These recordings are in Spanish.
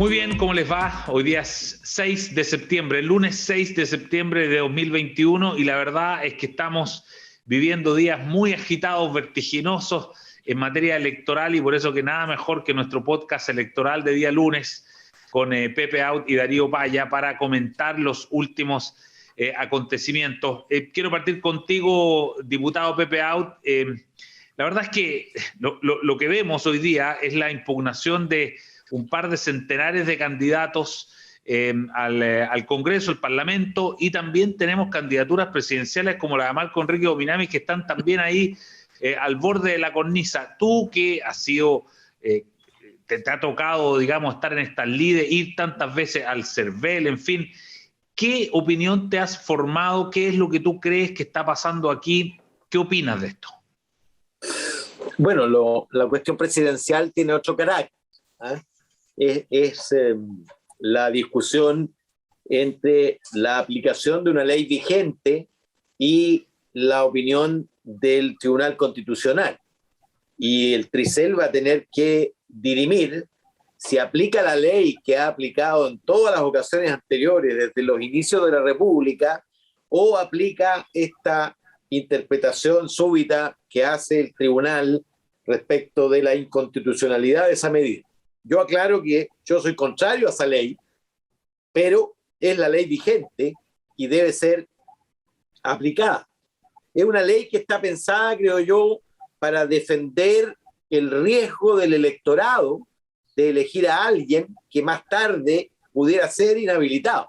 Muy bien, ¿cómo les va? Hoy día es 6 de septiembre, el lunes 6 de septiembre de 2021, y la verdad es que estamos viviendo días muy agitados, vertiginosos en materia electoral, y por eso que nada mejor que nuestro podcast electoral de día lunes con Pepe Out y Darío Paya para comentar los últimos acontecimientos. Quiero partir contigo, diputado Pepe Out. La verdad es que lo que vemos hoy día es la impugnación de un par de centenares de candidatos al Congreso, al Parlamento, y también tenemos candidaturas presidenciales como la de Marco Enrique Ominami, que están también ahí al borde de la cornisa. Tú que has sido, te ha tocado, digamos, estar en estas lides, ir tantas veces al CERVEL, en fin, ¿qué opinión te has formado? ¿Qué es lo que tú crees que está pasando aquí? ¿Qué opinas de esto? Bueno, la cuestión presidencial tiene otro carácter. Es la discusión entre la aplicación de una ley vigente y la opinión del Tribunal Constitucional. Y el Tricel va a tener que dirimir si aplica la ley que ha aplicado en todas las ocasiones anteriores, desde los inicios de la República, o aplica esta interpretación súbita que hace el Tribunal respecto de la inconstitucionalidad de esa medida. Yo aclaro que yo soy contrario a esa ley, pero es la ley vigente y debe ser aplicada. Es una ley que está pensada, creo yo, para defender el riesgo del electorado de elegir a alguien que más tarde pudiera ser inhabilitado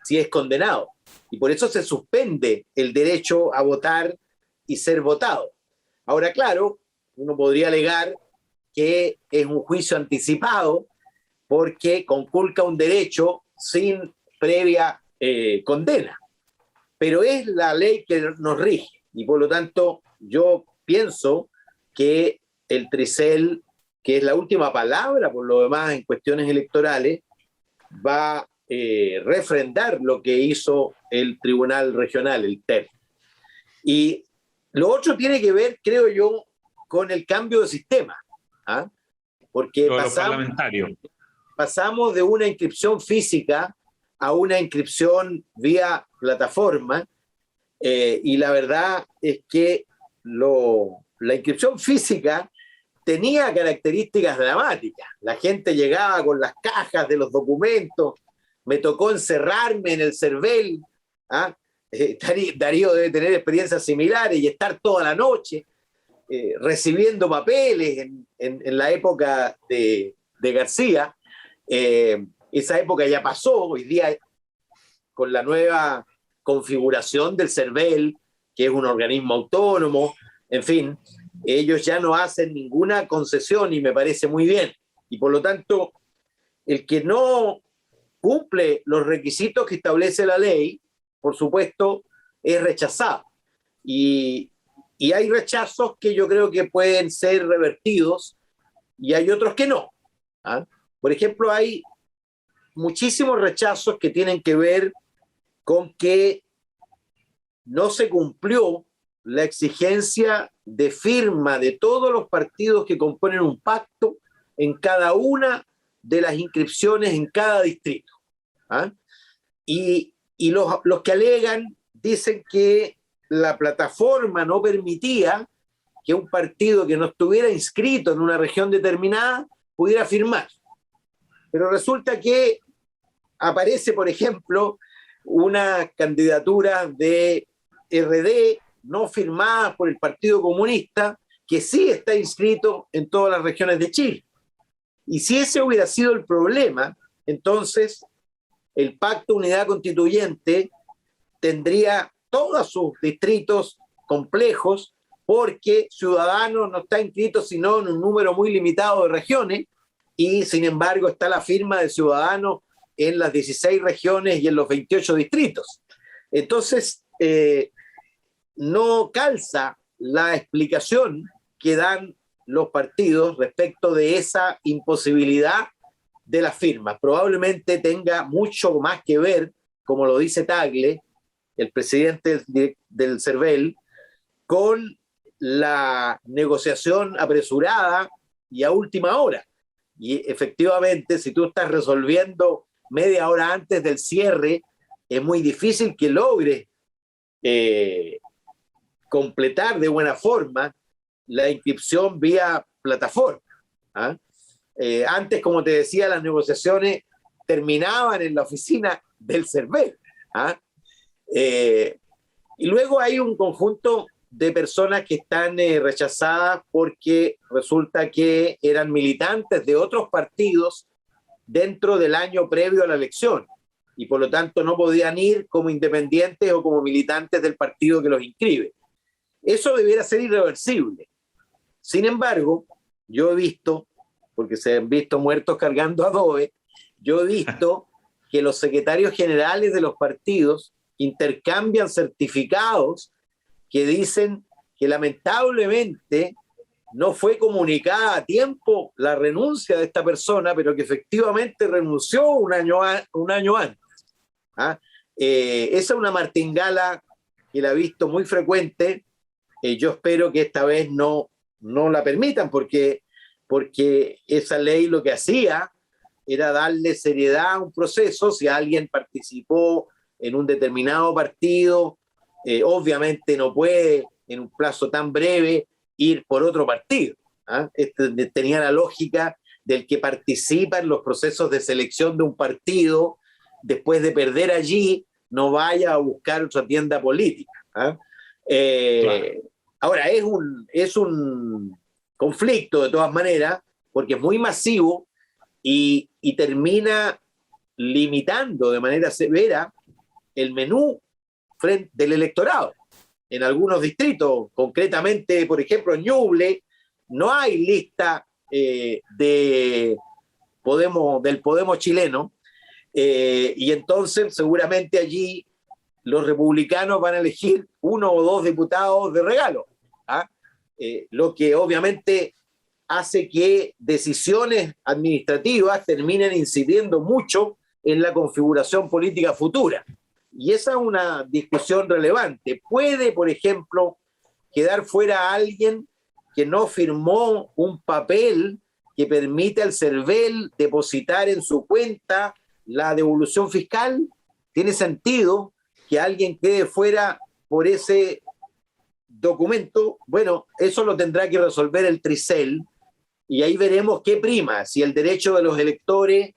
si es condenado. Y por eso se suspende el derecho a votar y ser votado. Ahora, claro, uno podría alegar que es un juicio anticipado porque conculca un derecho sin previa condena. Pero es la ley que nos rige y por lo tanto yo pienso que el Tricel, que es la última palabra por lo demás en cuestiones electorales, va a refrendar lo que hizo el Tribunal Regional, el TER. Y lo otro tiene que ver, creo yo, con el cambio de sistema. Porque pasamos de una inscripción física a una inscripción vía plataforma, y la verdad es que la inscripción física tenía características dramáticas. La gente llegaba con las cajas de los documentos, me tocó encerrarme en el CERVEL, Darío debe tener experiencias similares, y estar toda la noche recibiendo papeles en la época de García. Esa época ya pasó. Hoy día, con la nueva configuración del CERVEL, que es un organismo autónomo, en fin, ellos ya no hacen ninguna concesión y me parece muy bien. Y por lo tanto, el que no cumple los requisitos que establece la ley, por supuesto, es rechazado. Y hay rechazos que yo creo que pueden ser revertidos y hay otros que no. Por ejemplo, hay muchísimos rechazos que tienen que ver con que no se cumplió la exigencia de firma de todos los partidos que componen un pacto en cada una de las inscripciones en cada distrito. Y los que alegan dicen que la plataforma no permitía que un partido que no estuviera inscrito en una región determinada pudiera firmar. Pero resulta que aparece, por ejemplo, una candidatura de RD no firmada por el Partido Comunista, que sí está inscrito en todas las regiones de Chile. Y si ese hubiera sido el problema, entonces el Pacto Unidad Constituyente tendría todos sus distritos complejos, porque Ciudadanos no está inscrito sino en un número muy limitado de regiones, y sin embargo está la firma de Ciudadanos en las 16 regiones y en los 28 distritos. Entonces, no calza la explicación que dan los partidos respecto de esa imposibilidad de las firmas. Probablemente tenga mucho más que ver, como lo dice Tagle, el presidente del CERVEL, con la negociación apresurada y a última hora Y efectivamente, si tú estás resolviendo media hora antes del cierre, es muy difícil que logres completar de buena forma la inscripción vía plataforma. ¿Ah? Antes, como te decía, las negociaciones terminaban en la oficina del CERVEL. ¿Ah? Y luego hay un conjunto de personas que están rechazadas porque resulta que eran militantes de otros partidos dentro del año previo a la elección y por lo tanto no podían ir como independientes o como militantes del partido que los inscribe. Eso debiera ser irreversible. Sin embargo, yo he visto, porque se han visto muertos cargando adobe, yo he visto que los secretarios generales de los partidos intercambian certificados que dicen que lamentablemente no fue comunicada a tiempo la renuncia de esta persona, pero que efectivamente renunció un año antes. ¿Ah? Esa es una martingala que la he visto muy frecuente. Yo espero que esta vez no la permitan, porque esa ley lo que hacía era darle seriedad a un proceso. Si alguien participó en un determinado partido, obviamente no puede en un plazo tan breve ir por otro partido. ¿Ah? Tenía la lógica del que participa en los procesos de selección de un partido, después de perder allí, no vaya a buscar otra tienda política. ¿Ah? Claro. Ahora, es un conflicto de todas maneras, porque es muy masivo y termina limitando de manera severa el menú del electorado. En algunos distritos, concretamente, por ejemplo, en Ñuble, no hay lista del Podemos chileno, y entonces seguramente allí los republicanos van a elegir 1 o 2 diputados de regalo. ¿Ah? Lo que obviamente hace que decisiones administrativas terminen incidiendo mucho en la configuración política futura. Y esa es una discusión relevante. Puede, por ejemplo, quedar fuera alguien que no firmó un papel que permite al CERVEL depositar en su cuenta la devolución fiscal. ¿Tiene sentido que alguien quede fuera por ese documento? Bueno, eso lo tendrá que resolver el Tricel y ahí veremos qué prima, si el derecho de los electores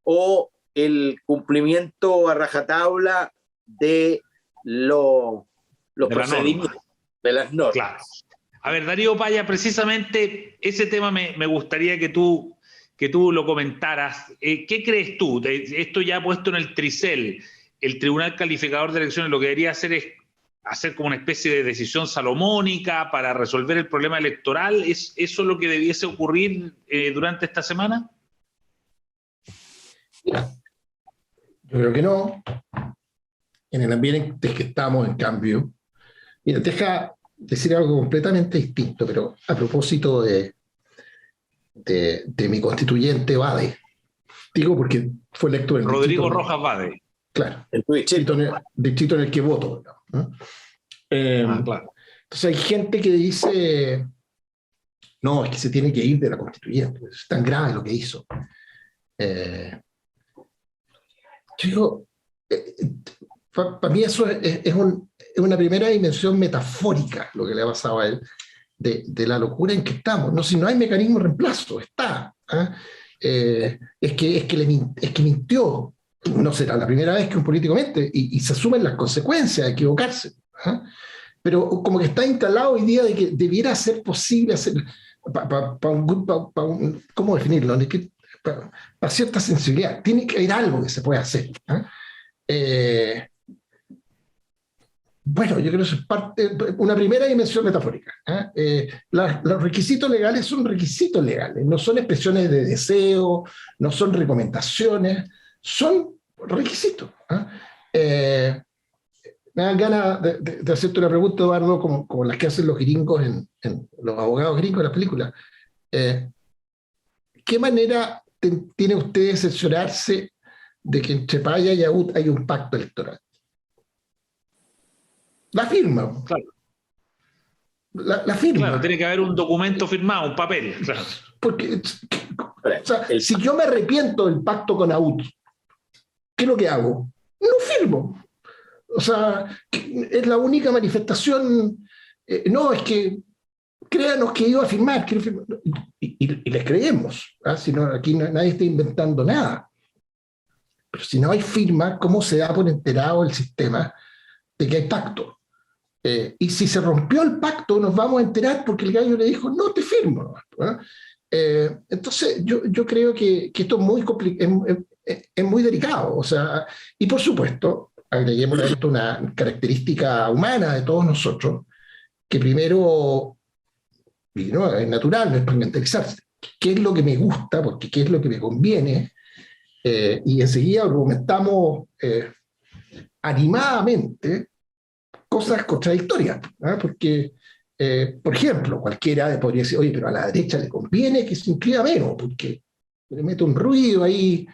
o el cumplimiento a rajatabla de los procedimientos, de las normas. Claro. A ver, Darío Paya, precisamente ese tema me gustaría que tú lo comentaras. ¿Qué crees tú? Esto ya puesto en el Tricel, el Tribunal Calificador de Elecciones lo que debería hacer es hacer como una especie de decisión salomónica para resolver el problema electoral. ¿Es eso lo que debiese ocurrir durante esta semana? Mira, yo creo que no. En el ambiente que estamos, en cambio, mira, deja decir algo completamente distinto, pero a propósito de mi constituyente Bade. Digo porque fue electo en el Rodrigo Rojas Bade. Claro, el distrito en el que voto, ¿no? Claro. Entonces hay gente que dice, no, es que se tiene que ir de la constituyente, es tan grave lo que hizo. Yo digo, para mí eso es una primera dimensión metafórica, lo que le ha pasado a él, de la locura en que estamos. No, si no hay mecanismo de reemplazo, está. Es que mintió. No será la primera vez que un político miente y se asumen las consecuencias de equivocarse. Pero como que está instalado hoy día de que debiera ser posible hacer, ¿cómo definirlo? Para cierta sensibilidad, tiene que haber algo que se pueda hacer. Bueno, yo creo que eso es una primera dimensión metafórica. Los requisitos legales son requisitos legales, no son expresiones de deseo, no son recomendaciones, son requisitos. Me dan ganas de hacerte una pregunta, Eduardo, como las que hacen los gringos, los abogados gringos en las películas. ¿Qué manera tiene usted de cerciorarse de que entre Paya y Agut hay un pacto electoral? La firma. Claro. La firma. Claro, tiene que haber un documento firmado, un papel. Claro. Porque O sea, si yo me arrepiento del pacto con AUT, ¿qué es lo que hago? No firmo. O sea, es la única manifestación. No, es que créanos que iba a firmar. Quiero firmar. Y les creemos. Si no, aquí nadie está inventando nada. Pero si no hay firma, ¿cómo se da por enterado el sistema de que hay pacto? Y si se rompió el pacto, nos vamos a enterar porque el gallo le dijo, no te firmo. ¿No? Entonces, yo creo que esto es muy es muy delicado. O sea, y por supuesto, agreguemos a esto una característica humana de todos nosotros, que primero, y no, es natural, no es para mentalizarse, qué es lo que me gusta, porque qué es lo que me conviene, y enseguida argumentamos animadamente cosas contradictorias, ¿no? Porque, por ejemplo, cualquiera podría decir, oye, pero a la derecha le conviene que se inscriba menos, porque le mete un ruido ahí,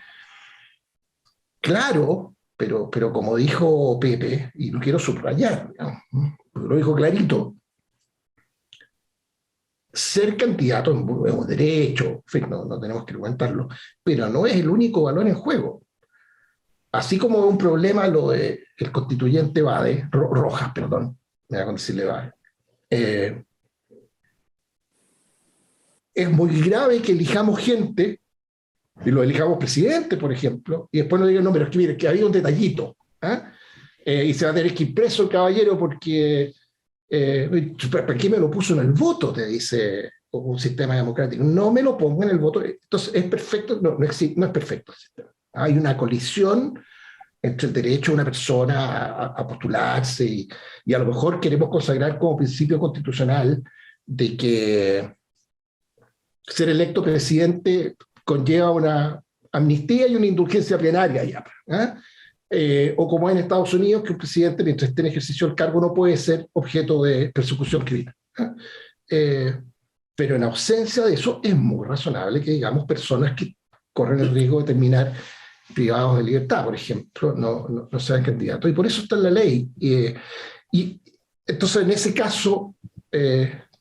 claro, pero como dijo Pepe, y lo quiero subrayar, ¿no? Lo dijo clarito, ser candidato es un derecho, en fin, no tenemos que argumentarlo, pero no es el único valor en juego. Así como es un problema lo del constituyente Rojas, perdón, me da con decirle Bade, es muy grave que elijamos gente, y lo elijamos presidente, por ejemplo, y después nos digan, no, pero es que mire, que había un detallito, y se va a tener que ir preso el caballero porque, ¿para qué me lo puso en el voto? Te dice un sistema democrático. No me lo pongo en el voto. Entonces, ¿es perfecto? No es perfecto el sistema. Hay una colisión entre el derecho de una persona a postularse y a lo mejor queremos consagrar como principio constitucional de que ser electo presidente conlleva una amnistía y una indulgencia plenaria ya, o como en Estados Unidos, que un presidente mientras esté en ejercicio del cargo no puede ser objeto de persecución criminal. Pero en ausencia de eso es muy razonable que digamos personas que corren el riesgo de terminar privados de libertad, por ejemplo, no sean candidatos. Y por eso está en la ley. Y entonces, en ese caso,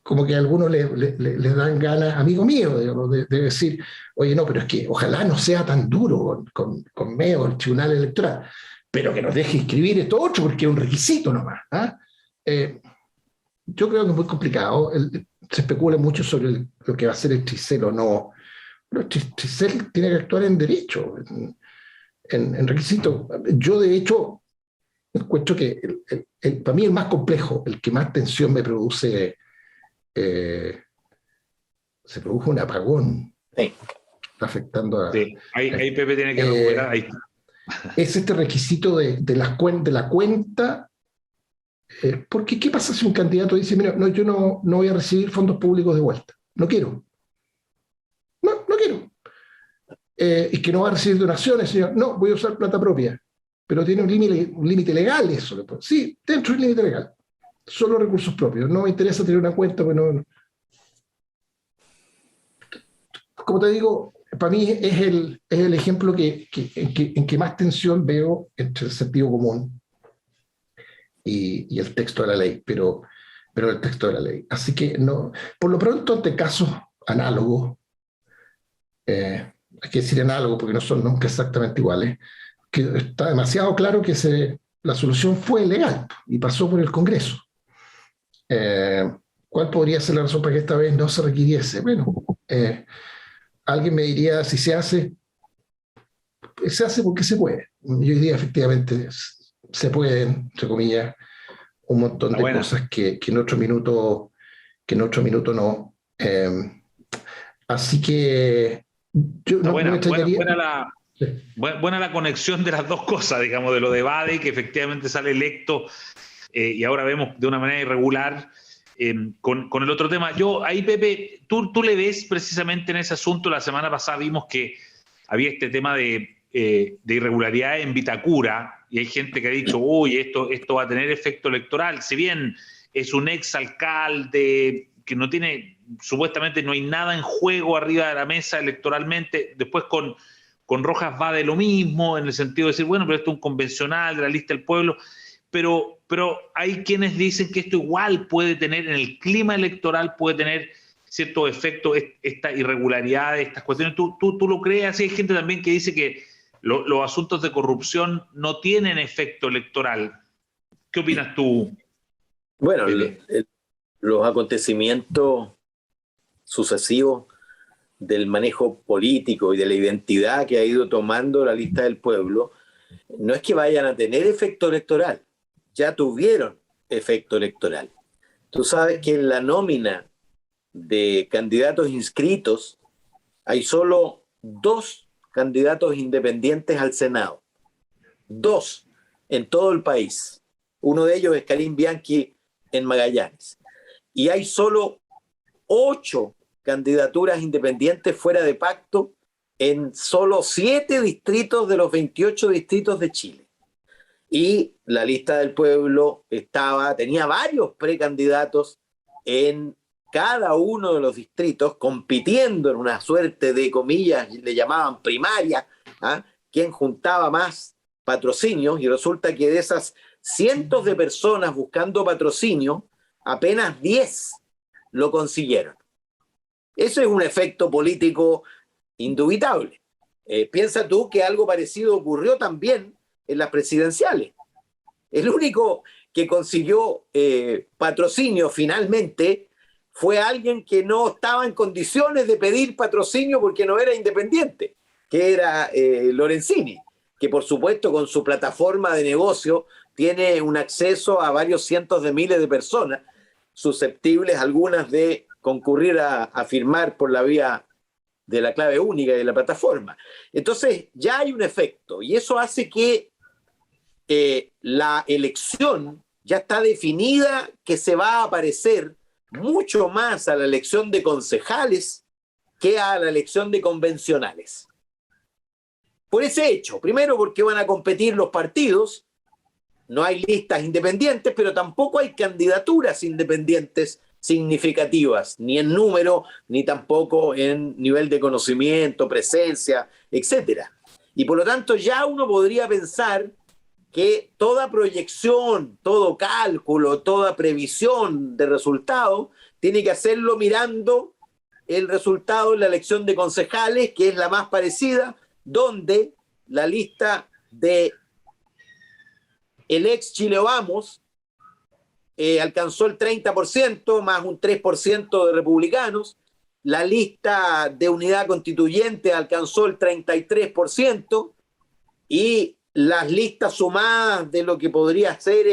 como que a algunos les dan ganas, amigo mío, digamos, de decir, oye, no, pero es que ojalá no sea tan duro con MEO, el Tribunal Electoral, pero que nos deje inscribir esto otro, porque es un requisito nomás. Yo creo que es muy complicado. Se especula mucho sobre lo que va a ser el Tricel o no. Pero el Tricel tiene que actuar en derecho, en requisito. Yo, de hecho, encuentro que para mí el más complejo, el que más tensión me produce, se produjo un apagón. Sí. Está afectando a... Sí, ahí Pepe tiene que recuperar. Ahí. Es este requisito de la cuenta. Porque, ¿qué pasa si un candidato dice, mira, no, yo no voy a recibir fondos públicos de vuelta? No quiero. No quiero. Y que no va a recibir donaciones, señor. No, voy a usar plata propia. Pero tiene un límite legal eso. Sí, dentro del límite legal. Solo recursos propios. No me interesa tener una cuenta, pues no. Como te digo, para mí es el ejemplo en que más tensión veo entre el sentido común y el texto de la ley, pero el texto de la ley. Así que, no, por lo pronto, ante casos análogos, hay que decir análogo porque no son nunca exactamente iguales, que está demasiado claro que la solución fue legal y pasó por el Congreso. ¿Cuál podría ser la razón para que esta vez no se requiriese? Bueno, alguien me diría, si se hace porque se puede. Y hoy día efectivamente se pueden, entre comillas, un montón de cosas que en otro minuto no. Así que yo no me extrañaría. Buena la conexión de las dos cosas, digamos, de lo de Bade, que efectivamente sale electo, y ahora vemos de una manera irregular, con el otro tema. Yo, ahí, Pepe, tú le ves precisamente en ese asunto. La semana pasada vimos que había este tema de irregularidad en Vitacura, y hay gente que ha dicho, uy, esto va a tener efecto electoral, si bien es un exalcalde que no tiene, supuestamente no hay nada en juego arriba de la mesa electoralmente. Después con Rojas va de lo mismo, en el sentido de decir, bueno, pero esto es un convencional de la lista del pueblo, pero hay quienes dicen que esto igual puede tener, en el clima electoral puede tener ciertos efectos, estas irregularidades, estas cuestiones. ¿Tú lo crees así? Hay gente también que dice que los asuntos de corrupción no tienen efecto electoral. ¿Qué opinas tú, Bueno, Pepe? los acontecimientos sucesivos del manejo político y de la identidad que ha ido tomando la lista del pueblo, no es que vayan a tener efecto electoral, ya tuvieron efecto electoral. Tú sabes que en la nómina de candidatos inscritos hay solo 2 candidatos independientes al Senado. 2 en todo el país. Uno de ellos es Karim Bianchi en Magallanes. Y hay solo 8 candidaturas independientes fuera de pacto en solo 7 distritos de los 28 distritos de Chile. Y la lista del pueblo tenía varios precandidatos en cada uno de los distritos, compitiendo en una suerte de, comillas, le llamaban primaria, quién juntaba más patrocinios, y resulta que de esas cientos de personas buscando patrocinio, apenas 10 lo consiguieron. Eso es un efecto político indubitable. Piensa tú que algo parecido ocurrió también en las presidenciales. El único que consiguió patrocinio finalmente fue alguien que no estaba en condiciones de pedir patrocinio porque no era independiente, que era Lorenzini, que por supuesto con su plataforma de negocio tiene un acceso a varios cientos de miles de personas, susceptibles algunas de concurrir a firmar por la vía de la clave única y de la plataforma. Entonces ya hay un efecto, y eso hace que la elección ya está definida, que se va a parecer mucho más a la elección de concejales que a la elección de convencionales. Por ese hecho, primero porque van a competir los partidos, no hay listas independientes, pero tampoco hay candidaturas independientes significativas, ni en número, ni tampoco en nivel de conocimiento, presencia, etcétera. Y por lo tanto ya uno podría pensar que toda proyección, todo cálculo, toda previsión de resultado tiene que hacerlo mirando el resultado en la elección de concejales, que es la más parecida, donde la lista de el ex Chile Vamos alcanzó el 30%, más un 3% de republicanos. La lista de Unidad Constituyente alcanzó el 33%, y las listas sumadas de lo que podría ser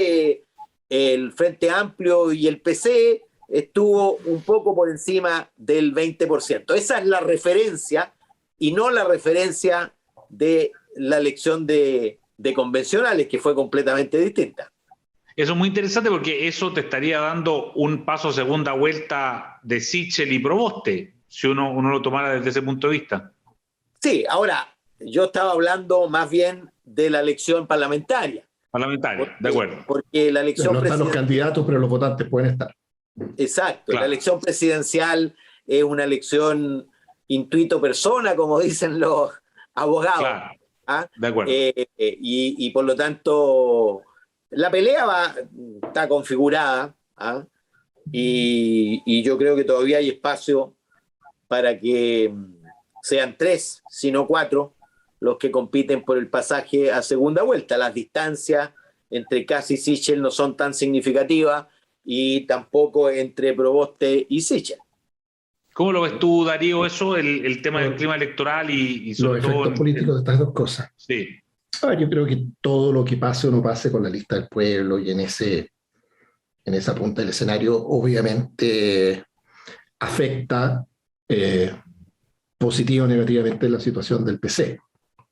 el Frente Amplio y el PC estuvo un poco por encima del 20%. Esa es la referencia, y no la referencia de la elección de convencionales, que fue completamente distinta. Eso es muy interesante porque eso te estaría dando un paso a segunda vuelta de Sichel y Proboste, si uno lo tomara desde ese punto de vista. Sí, ahora, yo estaba hablando más bien de la elección parlamentaria. Parlamentaria, de acuerdo. Porque la elección no están los candidatos, pero los votantes pueden estar. Exacto, claro. La elección presidencial es una elección intuito persona, como dicen los abogados. Claro, de acuerdo. Y por lo tanto, la pelea está configurada, y yo creo que todavía hay espacio para que sean 3, sino 4, los que compiten por el pasaje a segunda vuelta. Las distancias entre Kast y Sichel no son tan significativas, y tampoco entre Proboste y Sichel. ¿Cómo lo ves tú, Darío, eso, el tema del clima electoral y sobre los efectos políticos de estas dos cosas? Sí. Yo creo que todo lo que pase o no pase con la lista del pueblo y en esa punta del escenario, obviamente afecta positiva o negativamente la situación del PC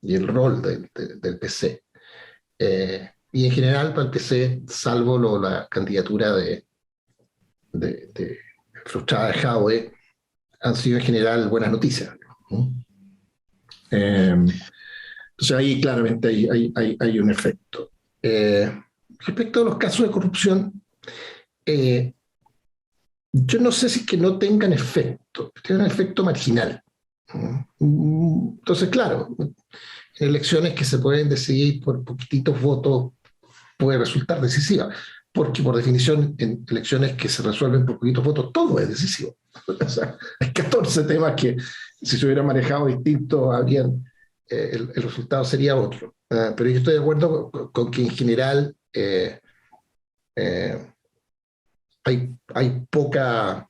y el rol del PC. Y en general para el PC, salvo la candidatura de frustrada de Jadwe, han sido en general buenas noticias. Entonces ahí claramente hay un efecto. Respecto a los casos de corrupción, yo no sé si es que no tengan efecto, tienen un efecto marginal. Entonces, claro, en elecciones que se pueden decidir por poquititos votos puede resultar decisiva. porque por definición en elecciones que se resuelven por poquitos votos, todo es decisivo. O sea, hay 14 temas que si se hubieran manejado distinto, el resultado sería otro. Pero yo estoy de acuerdo con que en general hay poca...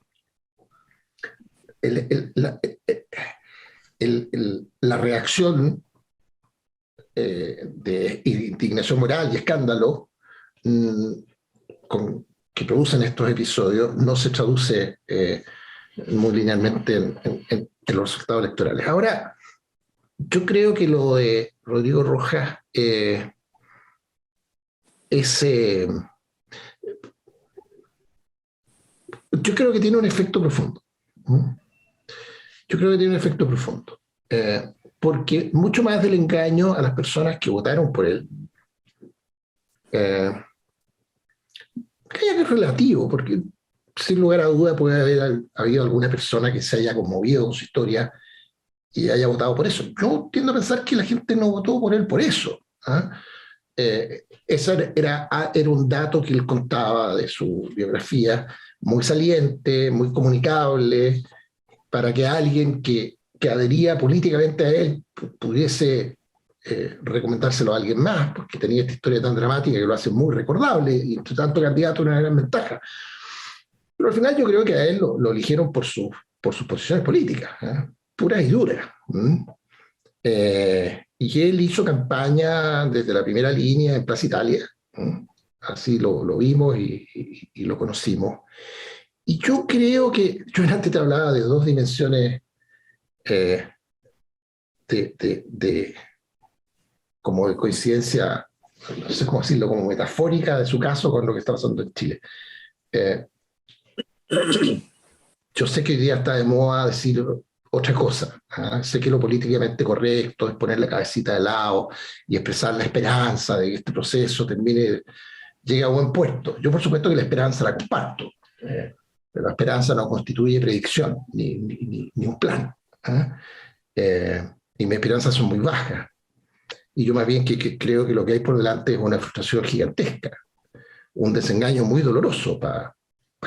la reacción de indignación moral y escándalo que producen estos episodios no se traduce muy linealmente en los resultados electorales. Ahora, yo creo que lo de Rodrigo Rojas yo creo que tiene un efecto profundo. Yo creo que tiene un efecto profundo. Porque mucho más del engaño a las personas que votaron por él, que es relativo, porque sin lugar a duda puede haber habido alguna persona que se haya conmovido con su historia y haya votado por eso. Yo tiendo a pensar que la gente no votó por él por eso. Ese era un dato que él contaba de su biografía, muy saliente, muy comunicable, para que alguien que adhería políticamente a él pudiese recomendárselo a alguien más, porque tenía esta historia tan dramática que lo hace muy recordable, y entre tanto candidato una gran ventaja. Pero al final yo creo que a él lo eligieron por sus posiciones políticas, puras y duras. Y él hizo campaña desde la primera línea en Plaza Italia. Así lo vimos y lo conocimos. Y yo creo que, yo antes te hablaba de dos dimensiones como de coincidencia, no sé cómo decirlo, como metafórica de su caso con lo que está pasando en Chile. Yo sé que hoy día está de moda decir otra cosa. Sé que lo políticamente correcto es poner la cabecita de lado y expresar la esperanza de que este proceso llegue a buen puerto. Yo por supuesto que la esperanza la comparto, pero la esperanza no constituye predicción ni un plan. Y mis esperanzas son muy bajas. Y yo más bien que creo que lo que hay por delante es una frustración gigantesca, un desengaño muy doloroso para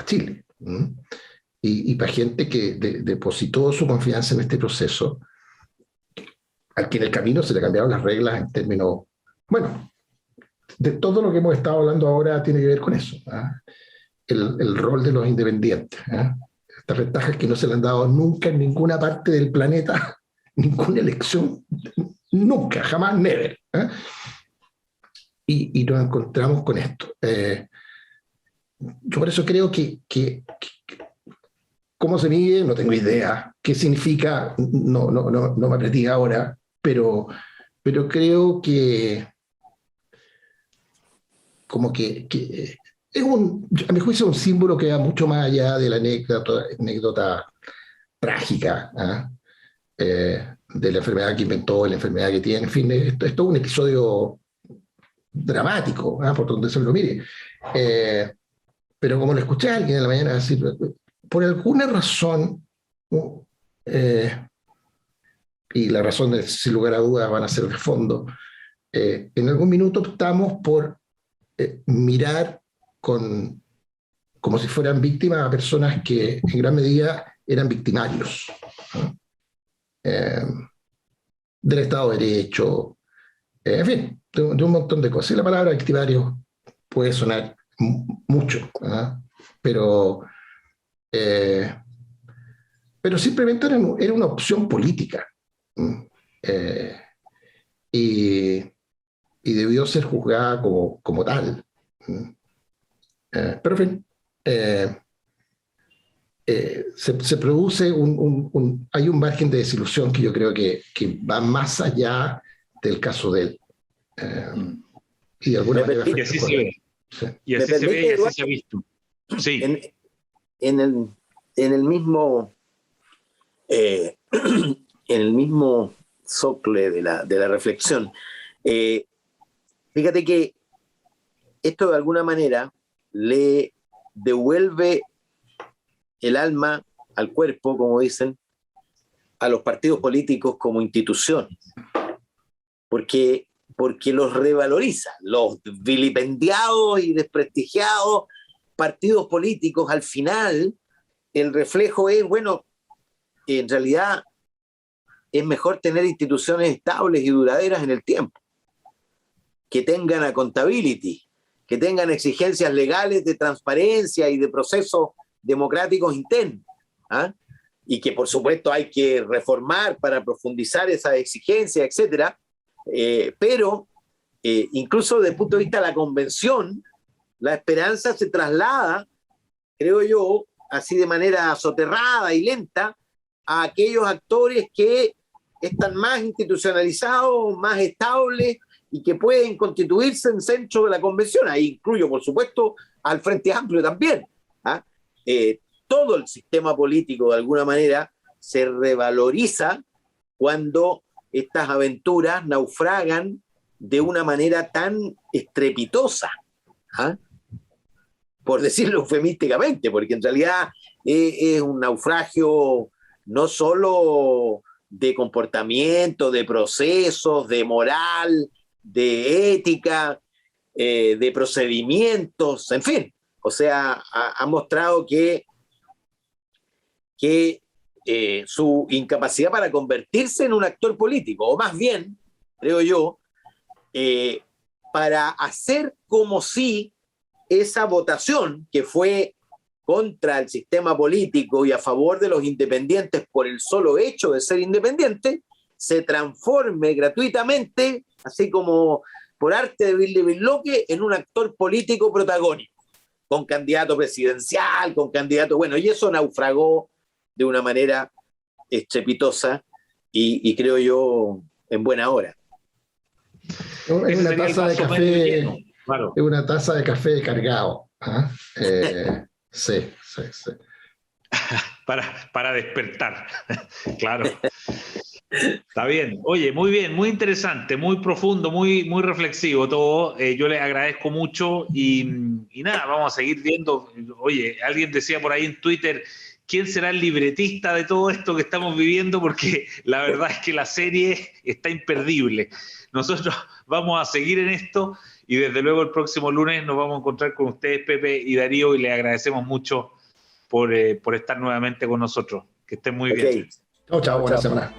Chile. Y para gente que depositó su confianza en este proceso, al que en el camino se le cambiaron las reglas en términos, bueno, de todo lo que hemos estado hablando ahora tiene que ver con eso, el rol de los independientes, estas ventajas que no se le han dado nunca en ninguna parte del planeta, ninguna elección, nunca, jamás, never. Y nos encontramos con esto. Yo por eso creo que ¿cómo se mide? No tengo idea. ¿Qué significa? No me aprendí ahora, pero creo que como que a mi juicio, es un símbolo que va mucho más allá de la anécdota trágica, de la enfermedad que inventó, la enfermedad que tiene. En fin, esto es todo un episodio dramático, por donde se lo mire. Pero como lo escuché a alguien en la mañana decir, por alguna razón, y la razón sin lugar a dudas van a ser de fondo, en algún minuto optamos por mirar como si fueran víctimas a personas que en gran medida eran victimarios, ¿no? Del Estado de Derecho, en fin, de un montón de cosas. Y la palabra victimario puede sonar mucho, pero simplemente era una opción política, y debió ser juzgada como tal. Pero en fin, se produce hay un margen de desilusión que yo creo que va más allá del caso de él. Y de alguna manera... Y así se ve. Sí. Y así se ve y así se ha visto. Sí. En el mismo socle de la reflexión, fíjate que esto de alguna manera le devuelve el alma al cuerpo, como dicen, a los partidos políticos como institución. Porque porque los revaloriza. Los vilipendiados y desprestigiados partidos políticos, al final, el reflejo es, bueno, en realidad es mejor tener instituciones estables y duraderas en el tiempo, que tengan accountability, que tengan exigencias legales de transparencia y de procesos democráticos internos, ¿ah? Y que por supuesto hay que reformar para profundizar esas exigencias, etcétera. Pero incluso desde el punto de vista de la convención, la esperanza se traslada, creo yo, así de manera soterrada y lenta, a aquellos actores que están más institucionalizados, más estables y que pueden constituirse en centro de la convención. Ahí incluyo, por supuesto, al Frente Amplio también, ¿ah? Todo el sistema político, de alguna manera, se revaloriza cuando estas aventuras naufragan de una manera tan estrepitosa, ¿ah? Por decirlo eufemísticamente, porque en realidad es un naufragio no solo de comportamiento, de procesos, de moral, de ética, de procedimientos, en fin. O sea, ha mostrado que su incapacidad para convertirse en un actor político, o más bien, creo yo, para hacer como si esa votación que fue contra el sistema político y a favor de los independientes por el solo hecho de ser independiente, se transforme gratuitamente, así como por arte de Bilderberg, en un actor político protagónico, con candidato presidencial, con candidato... Bueno, y eso naufragó de una manera estrepitosa y creo yo en buena hora. Es una taza de café, claro. Es una taza de café cargado. ¿Ah? Sí. Para despertar, claro. Está bien. Oye, muy bien, muy interesante, muy profundo, muy reflexivo todo. Yo les agradezco mucho y nada, vamos a seguir viendo. Oye, alguien decía por ahí en Twitter, ¿quién será el libretista de todo esto que estamos viviendo? Porque la verdad es que la serie está imperdible. Nosotros vamos a seguir en esto y desde luego el próximo lunes nos vamos a encontrar con ustedes, Pepe y Darío, y les agradecemos mucho por estar nuevamente con nosotros. Que estén muy bien. Chao, buena semana.